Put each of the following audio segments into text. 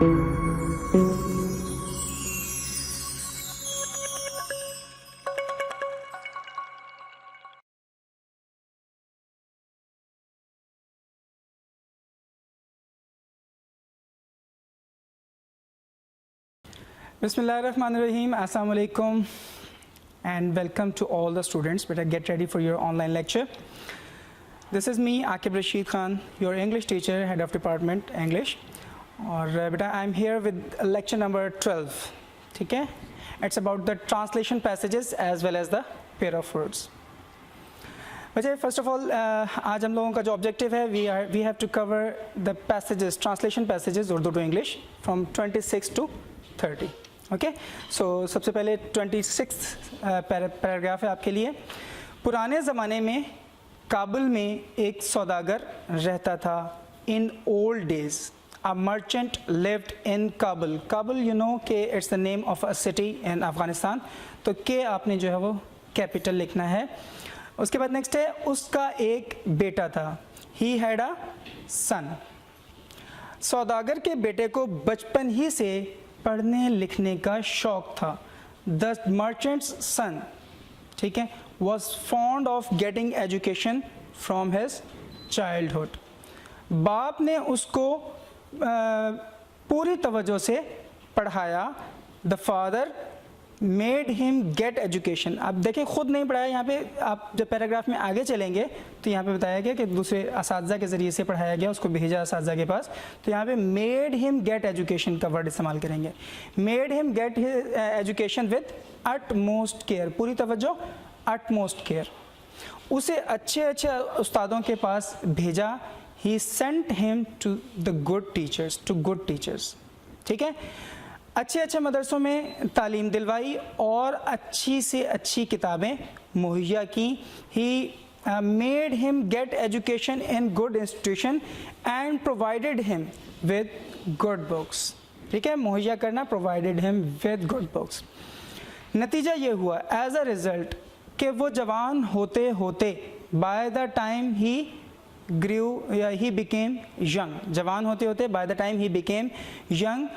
Bismillahirrahmanirrahim. Assalamu alaikum and welcome to all the students. Beta, get ready for your online lecture. This is me, Akib Rashid Khan, your English teacher, head of department English. और बेटा I'm here with lecture number 12. ठीक है? It's about the translation passages as well as the pair of words. बच्चे first of all आज हम लोगों का जो objective है we have to cover the passages, translation passages Urdu to English from 26 to 30. Okay so सबसे पहले 26 paragraph है आपके लिए। पुराने ज़माने में काबुल में एक सौदागर रहता था। In old days a merchant lived in Kabul. Kabul you know के it's the name of a city in Afghanistan, तो के आपने जो है वो कैपिटल लिखना है। उसके बाद नेक्स्ट है उसका एक बेटा था। ही हैड अ सन। सौदागर के बेटे को बचपन ही से पढ़ने लिखने का शौक था। द मर्चेंट्स सन, ठीक है, was fond of getting education from his childhood. बाप ने उसको पूरी तवज्जो से पढ़ाया। The father made him get education. अब देखिए खुद नहीं पढ़ाया, यहाँ पे आप जब पैराग्राफ में आगे चलेंगे तो यहाँ पे बताया गया कि दूसरे असातिज़ा के ज़रिए से पढ़ाया गया, उसको भेजा असातिज़ा के पास। तो यहाँ पे मेड हिम गेट एजुकेशन का वर्ड इस्तेमाल करेंगे। Made him get education with utmost care, पूरी तवज्जो, अटमोस्ट केयर। उसे अच्छे अच्छे उस्तादों के पास भेजा। He sent him to the good teachers, to good teachers, ठीक है। अच्छे अच्छे मदरसों में तालीम दिलवाई और अच्छी से अच्छी किताबें मुहैया की। He made him get education in good institution and provided him with good books, ठीक है, मुहैया करना, provided him with good books. नतीजा ये हुआ एज अ रिज़ल्ट कि वो जवान होते होते बाय द टाइम ही ग्रू या ही बिकेम यंग, जवान होते होते by the time he became young,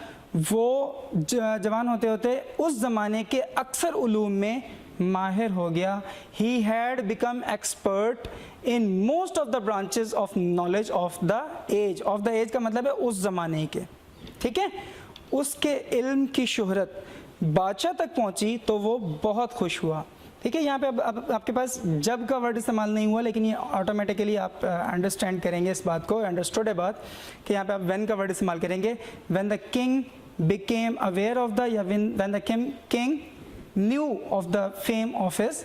वो जवान होते होते उस ज़माने के अक्सर उलूम में माहिर हो गया। He had become expert in most of the branches of knowledge of the age. Of the age का मतलब है उस ज़माने के, ठीक है। उसके इल्म की शोहरत बादशाह तक पहुंची तो वो बहुत खुश हुआ, ठीक है। यहाँ पे अब आपके पास जब का वर्ड इस्तेमाल नहीं हुआ, लेकिन ये ऑटोमेटिकली आप अंडरस्टैंड करेंगे इस बात को, अंडरस्टूड है बात, कि यहाँ पे आप व्हेन का वर्ड इस्तेमाल करेंगे। When the king became aware of the, या when the king knew of the fame of his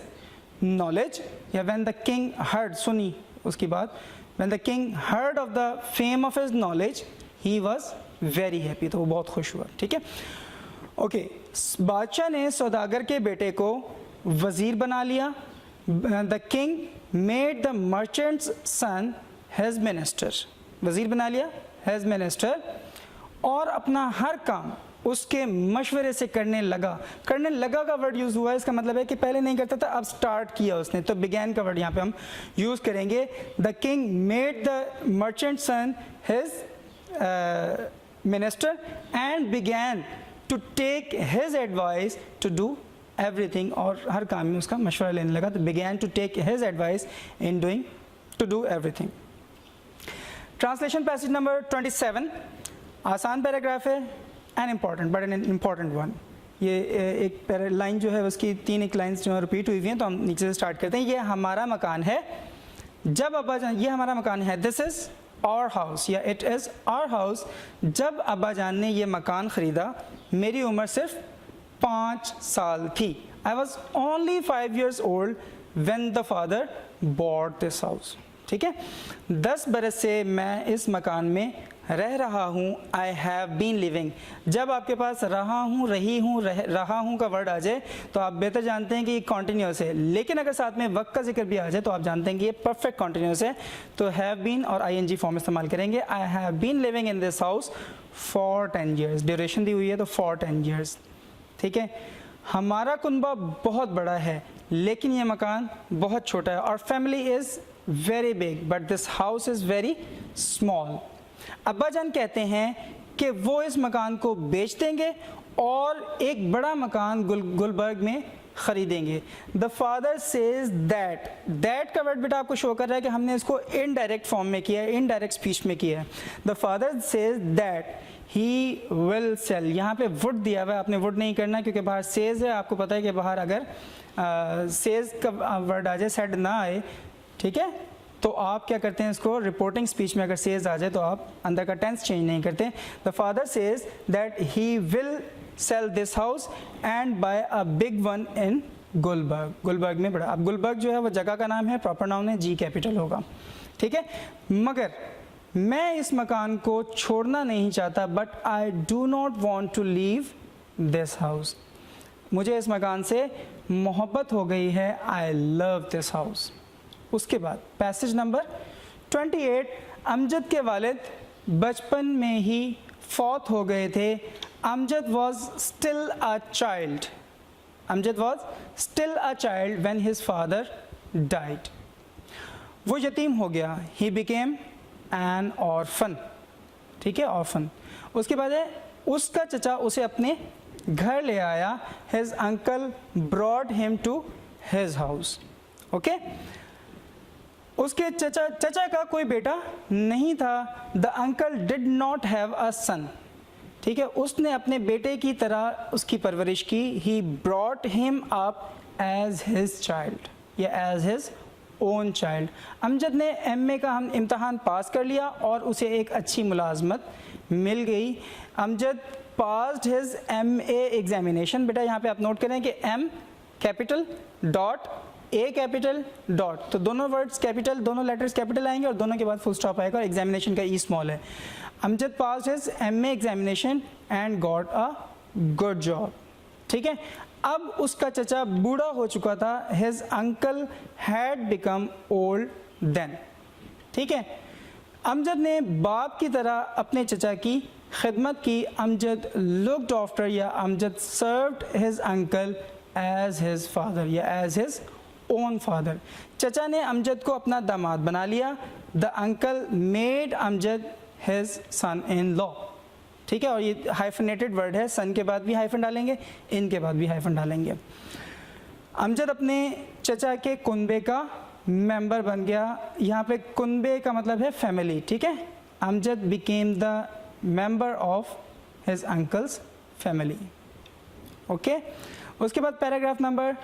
knowledge, या when the king heard, सुनी उसकी बात, when the king heard of the fame of his knowledge he was very happy, तो वो बहुत खुश हुआ, ठीक है। ओके, बादशाह ने सौदागर के बेटे को वज़ीर बना लिया। the king made the merchant's son his minister, वज़ीर बना लिया, his minister, और अपना हर काम उसके मशवरे से करने लगा। करने लगा का वर्ड यूज़ हुआ है, इसका मतलब है कि पहले नहीं करता था, अब स्टार्ट किया उसने, तो बिगैन का वर्ड यहाँ पे हम यूज़ करेंगे। The king made the merchant son his minister and began to take his advice to do everything, और हर काम में उसका मशवरा लेने लगा। तो began to take his advice in doing to do everything. Translation passage number 27, आसान पैराग्राफ है an important, but an important one. ये एक लाइन जो है उसकी 3 एक लाइन्स जो है रिपीट हुई हैं, तो हम नीचे से स्टार्ट करते हैं। ये हमारा मकान है। जब अब्बा जान, ये हमारा मकान है, दिस इज़ आवर हाउस, या इट इज़ आवर हाउस। जब अब्बा जान ने ये मकान ख़रीदा मेरी उम्र सिर्फ 5 साल थी। I was only 5 years old when the father bought this house, ठीक है। 10 बरस से मैं इस मकान में रह रहा हूँ। आई हैव बीन लिविंग, जब आपके पास रहा हूँ, रही हूँ, रहा हूँ का वर्ड आ जाए तो आप बेहतर जानते हैं कि ये कॉन्टीन्यूस है, लेकिन अगर साथ में वक्त का जिक्र भी आ जाए तो आप जानते हैं कि ये परफेक्ट कॉन्टीन्यूस है। तो हैव बीन और ING फॉर्म इस्तेमाल करेंगे। I have been living in this house for 10 years, duration दी हुई है तो फॉर 10 years, ठीक है। हमारा कुनबा बहुत बड़ा है लेकिन ये मकान बहुत छोटा है। और family is very big but this house is very small. अब्बा जान कहते हैं कि वो इस मकान को बेच देंगे और एक बड़ा मकान गुलबर्ग में ख़रीदेंगे। द फादर सेज दैट का वर्ड बेटा आपको शो कर रहा है कि हमने इसको इनडायरेक्ट फॉर्म में किया है, इनडायरेक्ट स्पीच में किया है। The father says that he will sell, यहाँ पे वुड दिया हुआ है, आपने वुड नहीं करना क्योंकि बाहर सेज है। आपको पता है कि बाहर अगर सेज का वर्ड आ जाए, सेड ना आए, ठीक है, तो आप क्या करते हैं, इसको रिपोर्टिंग स्पीच में अगर सेज आ जाए तो आप अंदर का टेंस चेंज नहीं करते। The father says that he will sell this house and buy a big one in Gulberg. Gulberg में बड़ा, अब गुलबर्ग जो है वो जगह का नाम है, प्रॉपर नाउन है, जी कैपिटल होगा, ठीक है। मगर मैं इस मकान को छोड़ना नहीं चाहता, but I do not want to leave this house. मुझे इस मकान से मोहब्बत हो गई है, आई लव दिस हाउस। उसके बाद पैसेज नंबर 28, अमजद के वालिद बचपन में ही फौत हो गए थे। Amjad was still a child, Amjad was still a child when his father died. वो यतीम हो गया, ही बिकेम एन ऑर्फन, ठीक है, ऑर्फन। उसके बाद है उसका चचा उसे अपने घर ले आया, his uncle brought him to his house, okay. उसके चचा का कोई बेटा नहीं था। The uncle did not have a son, ठीक है, उसने अपने बेटे की तरह उसकी परवरिश की। He brought him up as his child या as his own child. Amjad ने एमए का हम इम्तहान पास कर लिया और उसे एक अच्छी मुलाजमत मिल गई। Amjad passed his MA examination. बेटा यहाँ पे आप नोट करें कि M capital dot A capital dot, तो दोनों वर्ड्स कैपिटल, दोनों लेटर्स कैपिटल आएंगे और दोनों के बाद फुल स्टॉप आएगा और एग्जामिनेशन का ई स्मॉल है। Amjad passed his MA examination and got a good job, ठीक है। अब उसका चचा बूढ़ा हो चुका था, his uncle had become old then, ठीक है। अमजद ने बाप की तरह अपने चचा की खिदमत की। अमजद लुक्ड आफ्टर या Amjad served his uncle as his father या एज हिज ओन फादर। चचा ने अमजद को अपना दामाद बना लिया। The uncle made Amjad his son in law, ठीक है। और ये हाइफनेटेड वर्ड है, सन के बाद भी हाइफन डालेंगे, इन के बाद भी हाइफन डालेंगे। अमजद अपने चचा के कुनबे का मेंबर बन गया। यहाँ पे कुनबे का मतलब है फैमिली, ठीक है। Amjad became the member of his uncle's family, okay. उसके बाद paragraph number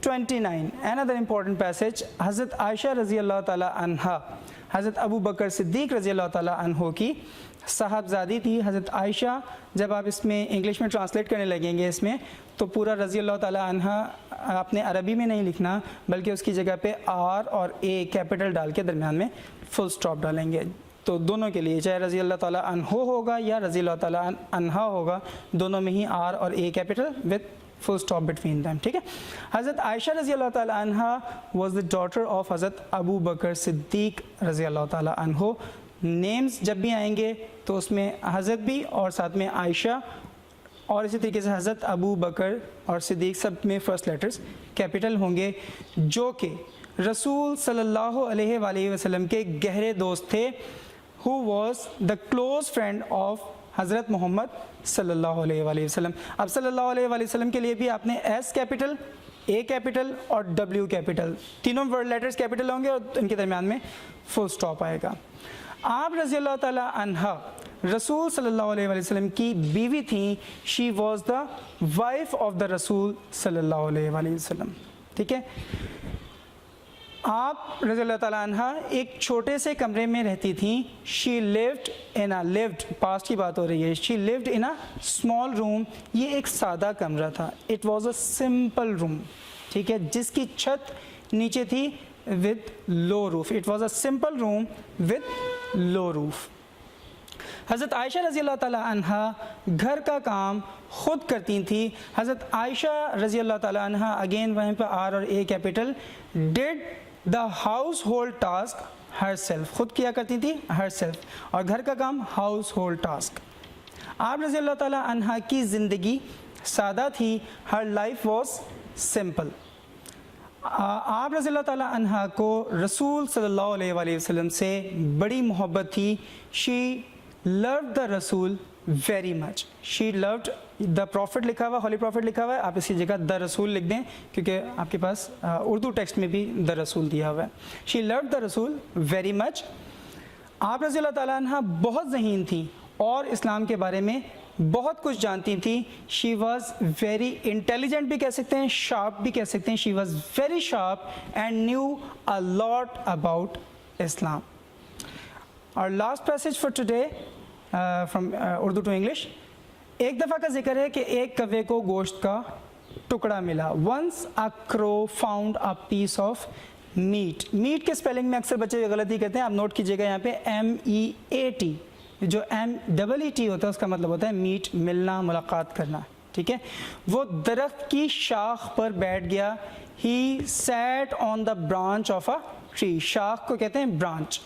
29, another important passage. हज़रत आयशा रज़ी अल्लाह ताला अन्हा, हज़रत अबू बकर सिद्दीक़ रज़ी अल्लाह ताला अन्हो की साहबजादी थी हज़रत आयशा। जब आप इसमें इंग्लिश में ट्रांसलेट करने लगेंगे इसमें, तो पूरा रज़ी अल्लाह ताला अन्हा आपने अरबी में नहीं लिखना, बल्कि उसकी जगह पे आर और ए कैपिटल डाल के दरमियान में फुल स्टॉप डालेंगे। तो दोनों के लिए, चाहे रज़ी अल्लाह ताला अन्हो होगा या रज़ी अल्लाह ताला अन्हा होगा, दोनों में ही आर और A capital with full stop between them, ठीक है। हज़रत आयशा रज़ी अल्लाह ताला अन्हा वाज द डॉटर ऑफ हज़रत अबू बकर सिद्दीक़ रज़ी अल्लाह ताला अन्हो। नेम्स जब भी आएंगे तो उसमें हज़रत भी और साथ में आयशा और इसी तरीके से हज़रत अबू बकर और सिद्दीक़ सब में फ़र्स्ट लेटर्स कैपिटल होंगे, जो कि रसूल सल्लल्लाहु अलैहि वसल्लम के गहरे दोस्त थे। Who was the close friend of हज़रत मोहम्मद सल्लल्लाहु अलैहि वसल्लम। अब सल्लल्लाहु अलैहि वसल्लम के लिए भी आपने एस कैपिटल, ए कैपिटल और डब्ल्यू कैपिटल, तीनों वर्ड लेटर्स कैपिटल होंगे और इनके दरमियान में फुल स्टॉप आएगा। आप रज़ी अल्लाह ताला अन्हा रसूल सल्लल्लाहु अलैहि वसल्लम की बीवी थी। She was the wife of the रसूल सल्लल्लाहु अलैहि वसल्लम, ठीक है। आप रज़ी अल्लाह ताला अन्हा एक छोटे से कमरे में रहती थी। She lived in a, lived past की बात हो रही है, she lived in a small room. ये एक सादा कमरा था, it was a simple room, ठीक है, जिसकी छत नीचे थी with low roof. It was a simple room with low roof. हज़रत आयशा रज़ी अल्लाह ताला अन्हा घर का काम खुद करती थी। हज़रत आयशा रज़ी अल्लाह ताला अन्हा, अगेन वहीं पर आर और A capital, did the household task herself, खुद किया करती थी हर सेल्फ, और घर का काम हाउस होल्ड टास्क। आप रज़ी अल्लाह ताला अन्हा की ज़िंदगी सादा थी, हर लाइफ वॉज सिंपल। आप रज़ी अल्लाह ताला अन्हा को रसूल सल्लल्लाहु अलैहि वसल्लम से बड़ी मोहब्बत थी। शी लव्ड द रसूल very much. She loved the profit लिखा हुआ, होली प्रॉफिट लिखा हुआ है, आप इसकी जगह द रसूल लिख दें क्योंकि आपके पास उर्दू टेक्स्ट में भी द रसूल दिया हुआ है। शी लव्ड द रसूल वेरी मच। आप रज़ी अल्लाह ताला अन्हा बहुत ज़हीन थी और इस्लाम के बारे में बहुत कुछ जानती थी। शी वॉज़ वेरी इंटेलिजेंट भी कह सकते हैं, शार्प भी कह सकते हैं। She was very sharp and knew a lot about Islam. और last passage for today from Urdu to English. एक दफ़ा का जिक्र है कि एक कव्वे को गोश्त का टुकड़ा मिला। Once a crow found a piece of meat. Meat के स्पेलिंग में अक्सर बच्चे गलती करते हैं, आप नोट कीजिएगा यहाँ पे MEAT, जो MEET होता है उसका मतलब होता है मीट, मिलना, मुलाकात करना, ठीक है। वो दरख्त की शाख पर बैठ गया। He sat on the branch of a tree. शाख को कहते हैं ब्रांच।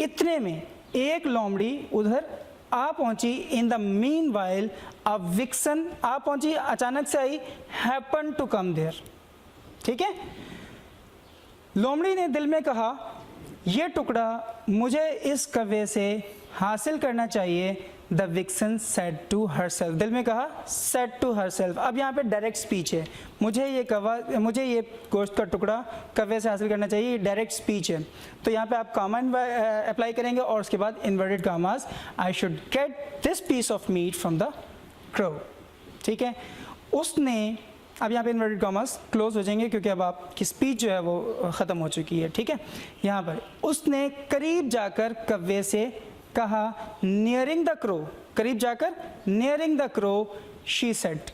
इतने में एक लोमड़ी उधर आ पहुंची। In the meanwhile a vixen, आ पहुंची, अचानक से आई, हैपन टू कम देयर, ठीक है। लोमड़ी ने दिल में कहा यह टुकड़ा मुझे इस कव्वे से हासिल करना चाहिए। The vixen said to herself, दिल में कहा सेड टू हरसेल्फ। अब यहाँ पे डायरेक्ट स्पीच है, मुझे ये गोश्त का टुकड़ा कव्वे से हासिल करना चाहिए, डायरेक्ट स्पीच है। तो यहाँ पे आप कामा अप्लाई करेंगे और उसके बाद inverted commas, I should get this piece of meat from the crow, ठीक है। उसने, अब यहाँ पे इन्वर्टेड कॉमर्स क्लोज हो जाएंगे क्योंकि अब आपकी स्पीच जो है वो ख़त्म हो चुकी है, ठीक है। यहाँ पर उसने करीब जाकर कव्वे से कहा, नियरिंग द क्रो, करीब जाकर, nearing the crow she said.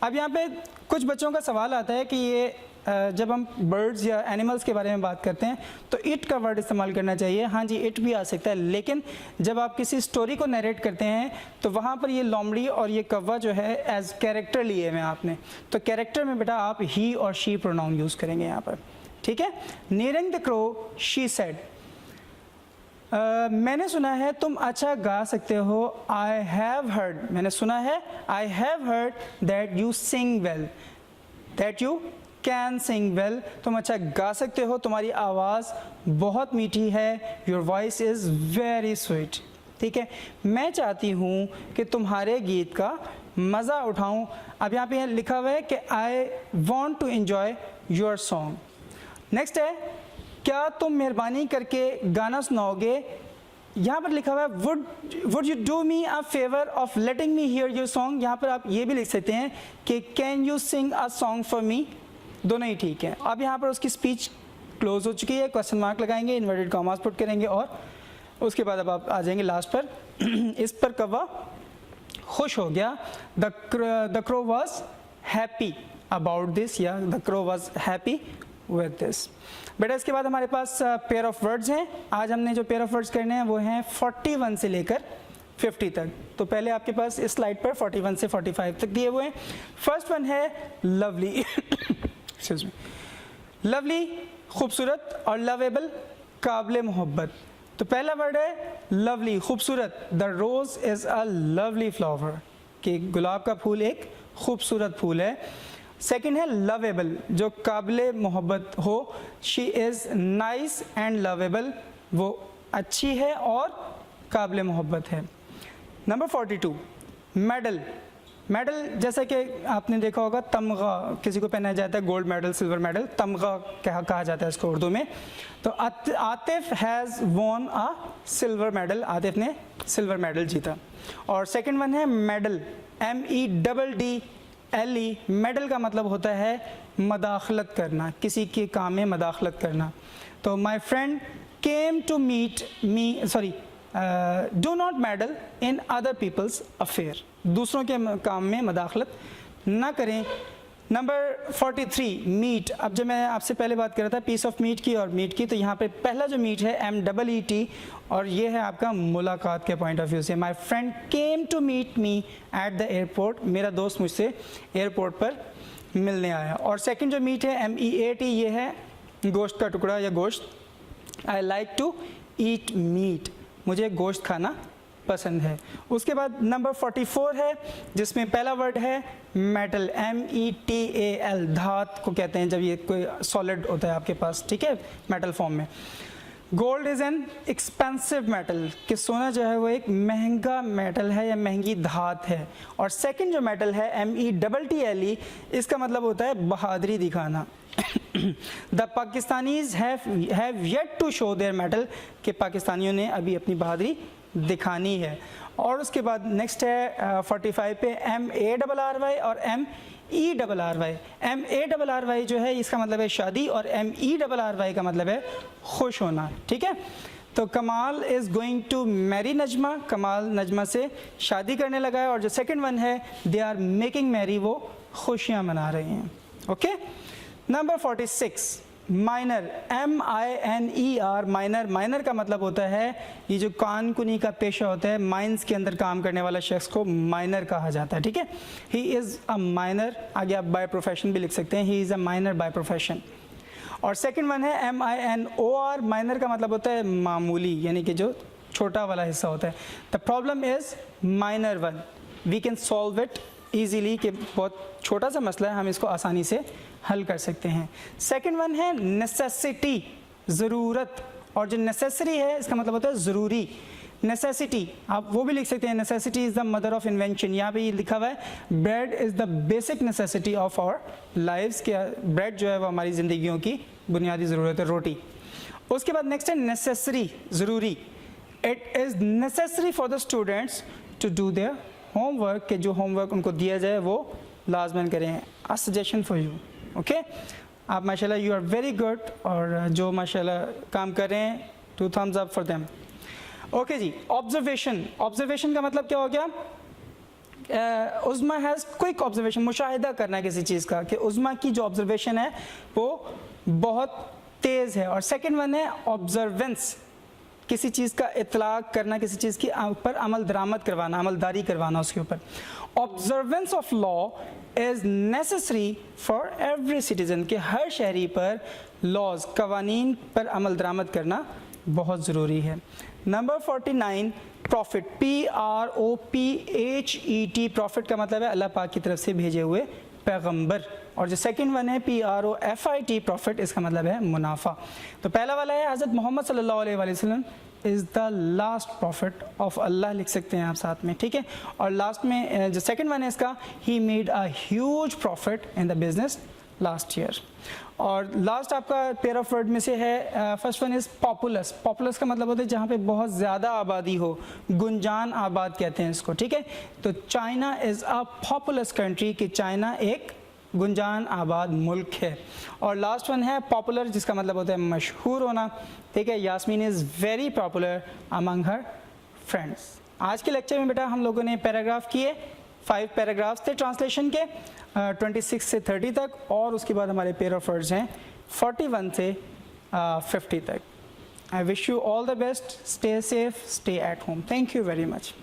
अब यहाँ पे कुछ बच्चों का सवाल आता है कि ये जब हम बर्ड्स या एनिमल्स के बारे में बात करते हैं तो इट का वर्ड इस्तेमाल करना चाहिए। हाँ जी, इट भी आ सकता है, लेकिन जब आप किसी स्टोरी को नरेट करते हैं तो वहाँ पर ये लोमड़ी और ये कौवा जो है एज कैरेक्टर लिए हुए आपने, तो कैरेक्टर में बेटा आप ही और शी प्रोनाउन यूज़ करेंगे यहाँ पर, ठीक है। Nearing the crow she said, मैंने सुना है तुम अच्छा गा सकते हो। आई हैव हर्ड, मैंने सुना है, I have heard that you sing well, that you can sing well, तुम अच्छा गा सकते हो, तुम्हारी आवाज़ बहुत मीठी है, your voice is very sweet, ठीक है। मैं चाहती हूँ कि तुम्हारे गीत का मज़ा उठाऊँ। अब यहाँ पे लिखा हुआ है कि I want to enjoy your song. Next है, क्या तुम मेहरबानी करके गाना सुनाओगे। यहाँ पर लिखा हुआ है would you do me a favour of letting me here your song. यहाँ पर आप ये भी लिख सकते हैं कि can you sing a song for me, दोनों ही ठीक है। अब यहाँ पर उसकी स्पीच क्लोज हो चुकी है, क्वेश्चन मार्क लगाएंगे, इन्वर्टेड कॉमास पुट करेंगे और उसके बाद अब आप आ जाएंगे लास्ट पर। इस पर कौवा खुश हो गया। The crow was happy about this, या the crow was happy with this. बेटा इसके बाद हमारे पास पेयर ऑफ वर्ड्स हैं। आज हमने जो पेयर ऑफ वर्ड्स करने हैं वो हैं 41 से लेकर 50 तक। तो पहले आपके पास इस स्लाइड पर 41 से 45 तक दिए हुए हैं। फर्स्ट वन है लवली, एक्सक्यूज मी, लवली खूबसूरत और लवेबल काबिल मोहब्बत। तो पहला वर्ड है लवली, खूबसूरत। The rose is a lovely flower, कि गुलाब का फूल एक खूबसूरत फूल है। सेकेंड है लवेबल, जो काबिल मोहब्बत हो। She is nice and lovable, वो अच्छी है और काबिल मोहब्बत है। Number 42 medal. मेडल जैसा कि आपने देखा होगा, तमगा किसी को पहनाया जाता है, गोल्ड मेडल, सिल्वर मेडल, तमगा कहा जाता है इसको उर्दू में। तो Atif has won a silver medal, Atif ने सिल्वर मेडल जीता। और सेकंड वन है मेडल, MEDDLE। मेडल का मतलब होता है मदाखलत करना, किसी के काम में मदाखलत करना। तो my friend came to meet me, sorry, do not meddle in other people's affair, दूसरों के काम में मदाखलत ना करें। Number 43 meet. अब जब मैं आपसे पहले बात कर रहा था पीस ऑफ मीट की और मीट की, तो यहाँ पे पहला जो मीट है MEET, और ये है आपका मुलाकात के पॉइंट ऑफ व्यू से। My friend came to meet me at the airport, मेरा दोस्त मुझसे एयरपोर्ट पर मिलने आया। और सेकंड जो मीट है MEAT, ये है गोश्त का टुकड़ा या गोश्त। I like to eat meat, मुझे गोश्त खाना पसंद है। उसके बाद नंबर 44 है, जिसमें पहला वर्ड है मेटल, METAL, धात को कहते हैं जब ये कोई सॉलिड होता है आपके पास, ठीक है, मेटल फॉर्म में। Gold is an expensive metal, कि सोना जो है वो एक महंगा मेटल है या महंगी धात है। और सेकंड जो मेटल है METTLE, इसका मतलब होता है बहादुरी दिखाना। The Pakistanis have yet to show their mettle, कि पाकिस्तानियों ने अभी अपनी बहादुरी दिखानी है। और उसके बाद नेक्स्ट है 45 पे MARRY और MERRY। MARRY जो है इसका मतलब है शादी, और MERRY का मतलब है खुश होना, ठीक है। तो Kamal is going to marry Najma, Kamal Najma से शादी करने लगा है। और जो सेकंड वन है दे आर मेकिंग मैरी, वो खुशियाँ मना रहे हैं। Okay, number 46 minor, MINER। Minor का मतलब होता है ये जो कान कुनी का पेशा होता है, माइंस के अंदर काम करने वाला शख्स को माइनर कहा जाता है, ठीक है। ही इज़ अ माइनर, आगे आप बाय प्रोफेशन भी लिख सकते हैं, he is a minor by profession. और सेकंड वन है MINOR। माइनर का मतलब होता है मामूली, यानी कि जो छोटा वाला हिस्सा होता है। The problem is minor one, we can solve it easily, कि बहुत छोटा सा मसला है, हम इसको आसानी से हल कर सकते हैं। सेकंड वन है नेसेसिटी, ज़रूरत। और जो नेसेसरी है इसका मतलब होता है ज़रूरी। नेसेसिटी आप वो भी लिख सकते हैं, necessity is the mother of invention. यहाँ पे ये लिखा हुआ है bread is the basic necessity of our lives, के ब्रेड जो है वो हमारी ज़िंदगियों की बुनियादी ज़रूरत है, रोटी। उसके बाद नेक्स्ट है नेसेसरी, ज़रूरी। It is necessary for the students to do their homework, के जो होमवर्क उनको दिया जाए वो लाजमन करें। A suggestion for you, okay. आप माशाल्लाह यू आर वेरी गुड, और जो माशाल्लाह काम कर रहे हैं 2 thumbs up for them. Okay जी, ऑब्जर्वेशन। ऑब्जर्वेशन का मतलब क्या हो गया? उज़्मा हैज़ क्विक ऑब्जर्वेशन, मुशाहिदा करना किसी चीज़ का, कि उज़्मा की जो ऑब्जर्वेशन है वो बहुत तेज़ है। और सेकंड वन है ऑब्जर्वेंस, किसी चीज़ का इतलाक करना, किसी चीज़ की ऊपर अमल दरामद करवाना, अमलदारी करवाना उसके ऊपर। Observance of law is necessary for every citizen, के हर शहरी पर लॉज, कवानीन पर अमल दरामद करना बहुत ज़रूरी है। Number 49 profit, PROPHET। प्रॉफिट का मतलब है अल्लाह पाक की तरफ से भेजे हुए पैगंबर। और जो सेकंड वन है PROFIT, प्रॉफिट, इसका मतलब है मुनाफा। तो पहला वाला है हज़रत मोहम्मद सल्लल्लाहु अलैहि वसल्लम is the last prophet of Allah, लिख सकते हैं आप साथ में, ठीक है। और लास्ट में जो सेकंड वन है इसका, he made a huge profit in the business last year. और लास्ट आपका पेयर ऑफ वर्ड में से है first one is populace. Populace का मतलब होता है जहाँ पे बहुत ज़्यादा आबादी हो, गुंजान आबाद कहते हैं इसको, ठीक है। तो China is a populace country, कि चाइना एक गुंजान आबाद मुल्क है। और लास्ट वन है पॉपुलर, जिसका मतलब होता है मशहूर होना, ठीक है। Yasmeen is very popular among her friends. आज के लेक्चर में बेटा हम लोगों ने पैराग्राफ किए, 5 पैराग्राफ्स थे ट्रांसलेशन के, 26 से 30 तक। और उसके बाद हमारे पेयर ऑफ वर्ड्स हैं 41 से 50 तक। I wish you all the best, stay safe, stay at home. Thank you very much.